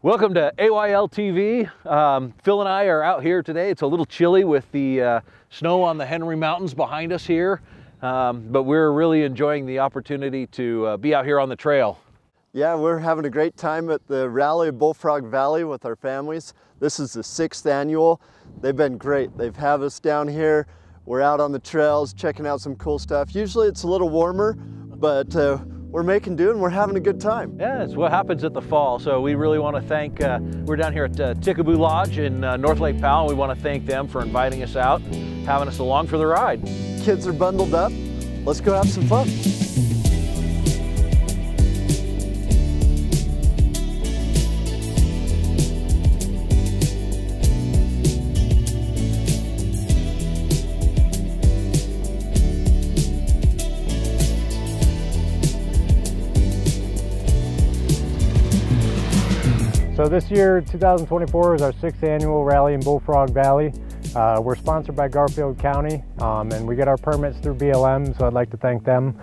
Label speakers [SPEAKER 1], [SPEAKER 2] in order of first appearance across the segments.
[SPEAKER 1] Welcome to AYLTV. Phil and I are out here today. It's a little chilly with the snow on the Henry Mountains behind us here, but we're really enjoying the opportunity to be out here on the trail.
[SPEAKER 2] Yeah, we're having a great time at the rally of Bullfrog Valley with our families. This is the 6th annual. They've been great. They've had us down here. We're out on the trails checking out some cool stuff. Usually it's a little warmer, but we're making do and we're having a good time.
[SPEAKER 1] Yeah, it's what happens at the fall. So we really want to thank, we're down here at Ticaboo Lodge in North Lake Powell. We want to thank them for inviting us out and having us along for the ride.
[SPEAKER 2] Kids are bundled up. Let's go have some fun.
[SPEAKER 3] So this year, 2024, is our 6th annual rally in Bullfrog Valley. We're sponsored by Garfield County, and we get our permits through BLM, so I'd like to thank them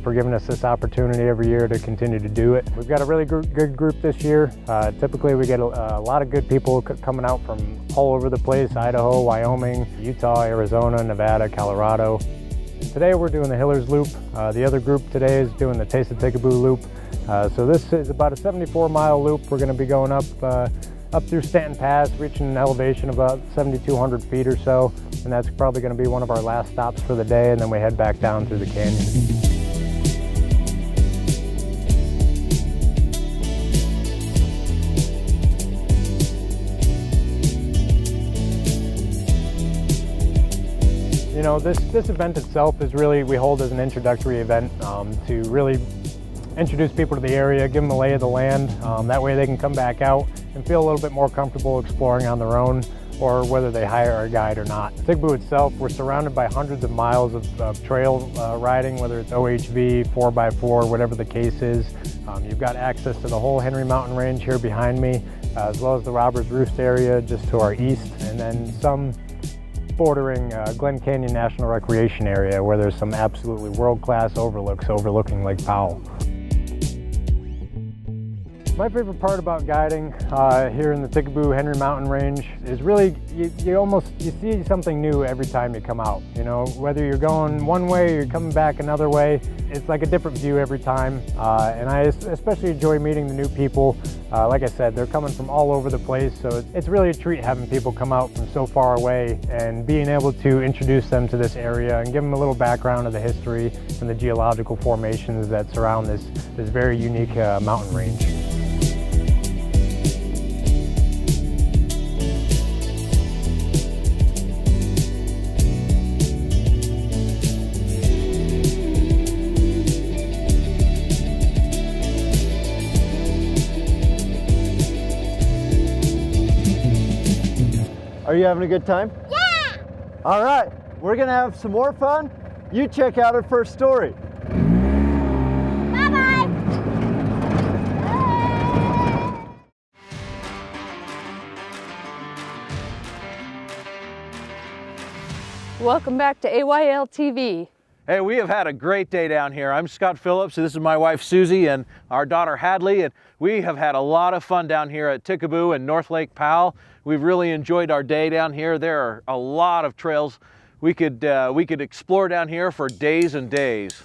[SPEAKER 3] for giving us this opportunity every year to continue to do it. We've got a really good group this year. Typically we get a lot of good people coming out from all over the place: Idaho, Wyoming, Utah, Arizona, Nevada, Colorado. Today we're doing the Hillers Loop. The other group today is doing the Taste of Ticaboo Loop. So this is about a 74-mile loop. We're going to be going up through Stanton Pass, reaching an elevation of about 7,200 feet or so, and that's probably going to be one of our last stops for the day, and then we head back down through the canyon. You know, this event itself is really, we hold as an introductory event to really introduce people to the area, give them a lay of the land. That way they can come back out and feel a little bit more comfortable exploring on their own, or whether they hire a guide or not. Ticaboo itself, we're surrounded by hundreds of miles of trail riding, whether it's OHV, 4x4, whatever the case is. You've got access to the whole Henry Mountain Range here behind me, as well as the Robbers Roost area just to our east, and then some bordering Glen Canyon National Recreation Area, where there's some absolutely world-class overlooks overlooking Lake Powell. My favorite part about guiding here in the Ticaboo Henry Mountain Range is really you see something new every time you come out. You know, whether you're going one way or you're coming back another way, it's like a different view every time. And I especially enjoy meeting the new people. Like I said, they're coming from all over the place, so it's really a treat having people come out from so far away and being able to introduce them to this area and give them a little background of the history and the geological formations that surround this very unique mountain range.
[SPEAKER 2] Are you having a good time?
[SPEAKER 4] Yeah!
[SPEAKER 2] All right, we're gonna have some more fun. You check out our first story.
[SPEAKER 4] Bye-bye!
[SPEAKER 5] Welcome back to AYLTV.
[SPEAKER 1] Hey, we have had a great day down here. I'm Scott Phillips, and this is my wife Susie and our daughter Hadley, and we have had a lot of fun down here at Ticaboo and North Lake Powell. We've really enjoyed our day down here. There are a lot of trails we could explore down here for days and days.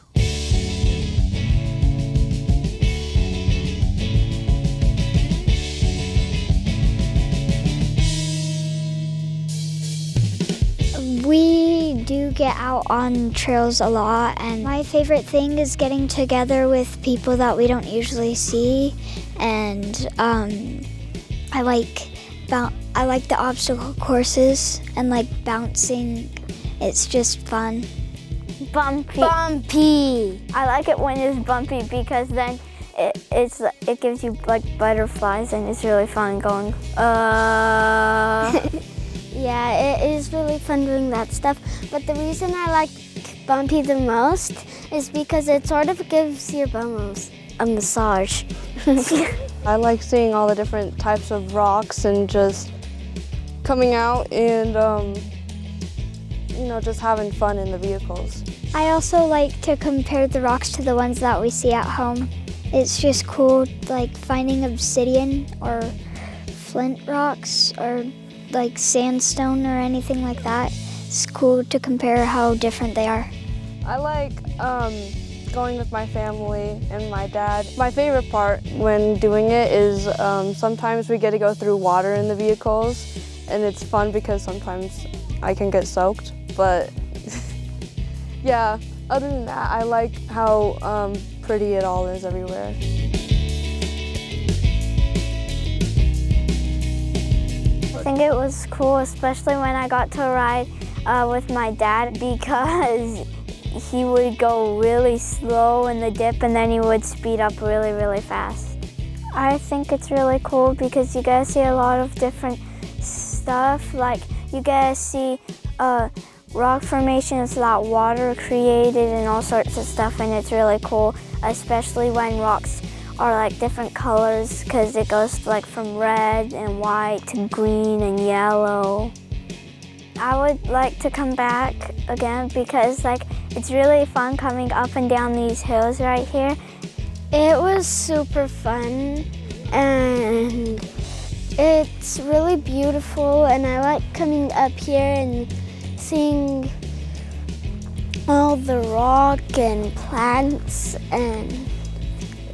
[SPEAKER 4] We do get out on trails a lot, and my favorite thing is getting together with people that we don't usually see, and I like the obstacle courses and like bouncing. It's just fun.
[SPEAKER 6] Bumpy.
[SPEAKER 4] Bumpy.
[SPEAKER 6] I like it when it's bumpy because then it gives you like butterflies and it's really fun going.
[SPEAKER 4] Yeah, it is really fun doing that stuff. But the reason I like bumpy the most is because it sort of gives your bones a massage.
[SPEAKER 7] I like seeing all the different types of rocks and just coming out and you know, just having fun in the vehicles.
[SPEAKER 4] I also like to compare the rocks to the ones that we see at home. It's just cool, like finding obsidian or flint rocks or like sandstone or anything like that. It's cool to compare how different they are.
[SPEAKER 7] I like going with my family and my dad. My favorite part when doing it is sometimes we get to go through water in the vehicles, and it's fun because sometimes I can get soaked, but yeah, other than that, I like how pretty it all is everywhere.
[SPEAKER 6] I think it was cool, especially when I got to ride with my dad, because he would go really slow in the dip and then he would speed up really, really fast. I think it's really cool because you guys see a lot of different stuff. Like you guys see rock formations that water created and all sorts of stuff, and it's really cool, especially when rocks are like different colors, because it goes like from red and white to green and yellow. I would like to come back again because like it's really fun coming up and down these hills right here.
[SPEAKER 4] It was super fun and it's really beautiful, and I like coming up here and seeing all the rock and plants, and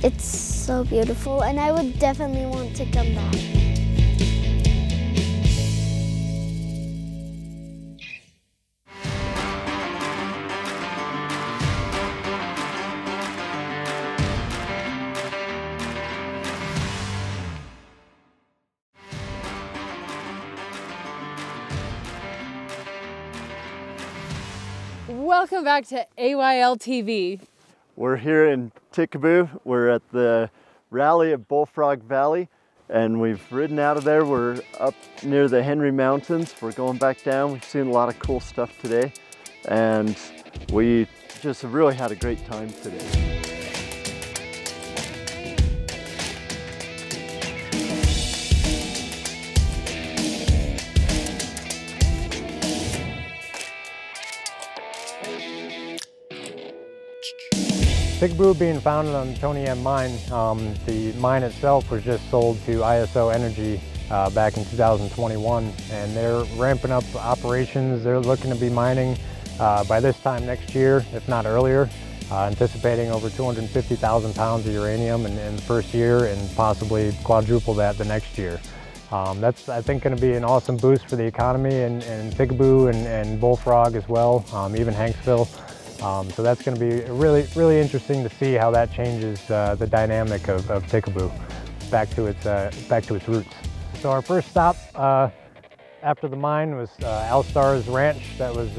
[SPEAKER 4] it's so beautiful, and I would definitely want to come back.
[SPEAKER 5] Welcome back to AYLTV.
[SPEAKER 2] We're here in Ticaboo. We're at the rally at Bullfrog Valley, and we've ridden out of there. We're up near the Henry Mountains. We're going back down. We've seen a lot of cool stuff today, and we just have really had a great time today.
[SPEAKER 3] Ticaboo being founded on the Tony M mine, the mine itself was just sold to ISO Energy back in 2021, and they're ramping up operations. They're looking to be mining by this time next year, if not earlier, anticipating over 250,000 pounds of uranium in the first year and possibly quadruple that the next year. That's, I think, going to be an awesome boost for the economy in Ticaboo and Bullfrog as well, even Hanksville. So that's going to be really interesting to see how that changes the dynamic of Ticaboo back to its roots. So our first stop after the mine was Alstar's ranch that was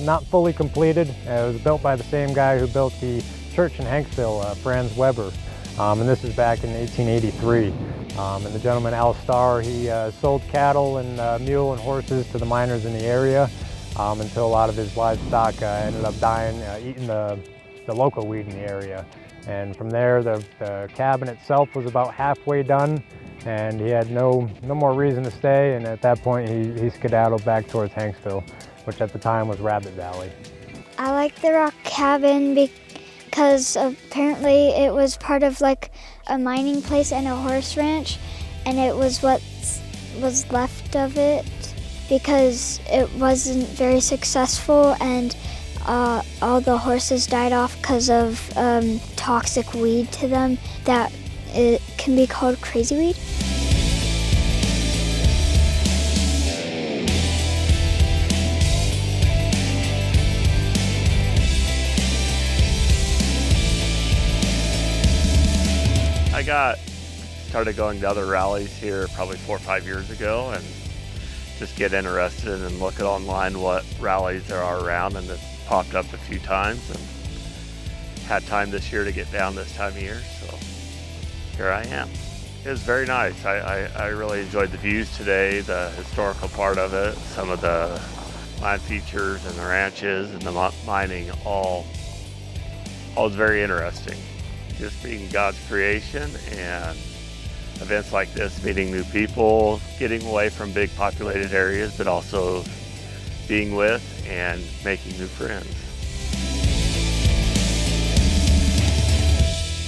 [SPEAKER 3] not fully completed. It was built by the same guy who built the church in Hanksville, Franz Weber, and this is back in 1883. And the gentleman Alstar, he sold cattle and mule and horses to the miners in the area. Until a lot of his livestock ended up dying, eating the local weed in the area. And from there, the cabin itself was about halfway done, and he had no more reason to stay, and at that point he skedaddled back towards Hanksville, which at the time was Rabbit Valley.
[SPEAKER 4] I like the rock cabin because apparently it was part of like a mining place and a horse ranch, and it was what was left of it, because it wasn't very successful, and all the horses died off because of toxic weed to them that it can be called crazy weed.
[SPEAKER 8] I started going to other rallies here probably 4 or 5 years ago, and just get interested and look at online what rallies there are around, and it's popped up a few times, and had time this year to get down this time of year, so here I am. It was very nice. I really enjoyed the views today, the historical part of it, some of the mine features and the ranches and the mining, all was very interesting. Just being God's creation, and events like this, meeting new people, getting away from big populated areas, but also being with and making new friends.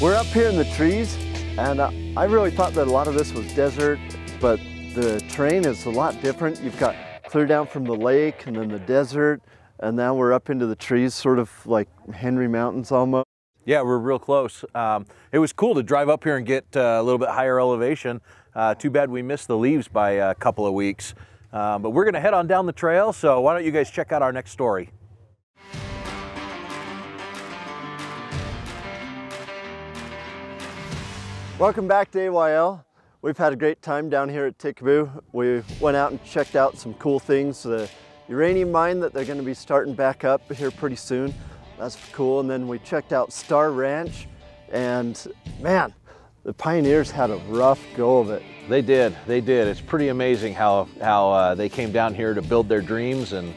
[SPEAKER 2] We're up here in the trees, and I really thought that a lot of this was desert, but the terrain is a lot different. You've got clear down from the lake and then the desert, and now we're up into the trees, sort of like Henry Mountains almost.
[SPEAKER 1] Yeah, we're real close. It was cool to drive up here and get a little bit higher elevation. Too bad we missed the leaves by a couple of weeks. But we're gonna head on down the trail, so why don't you guys check out our next story.
[SPEAKER 2] Welcome back to AYL. We've had a great time down here at Ticaboo. We went out and checked out some cool things. The uranium mine that they're gonna be starting back up here pretty soon. That's cool. And then we checked out Star Ranch, and man, the pioneers had a rough go of it.
[SPEAKER 1] They did. It's pretty amazing how they came down here to build their dreams, and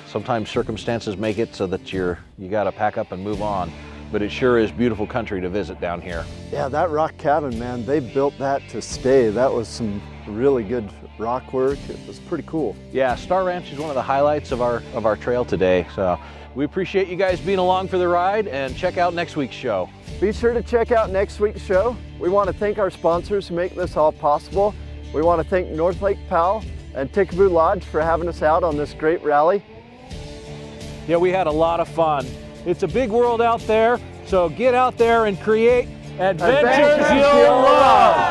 [SPEAKER 1] sometimes circumstances make it so that you gotta pack up and move on. But it sure is beautiful country to visit down here.
[SPEAKER 2] Yeah, that rock cabin, man, they built that to stay. That was some really good rock work. It was pretty cool.
[SPEAKER 1] Yeah, Star Ranch is one of the highlights of our trail today. So we appreciate you guys being along for the ride, and check out next week's show.
[SPEAKER 2] Be sure to check out next week's show. We want to thank our sponsors who make this all possible. We want to thank North Lake Powell and Ticaboo Lodge for having us out on this great rally.
[SPEAKER 1] Yeah, we had a lot of fun. It's a big world out there, so get out there and create adventures you'll love.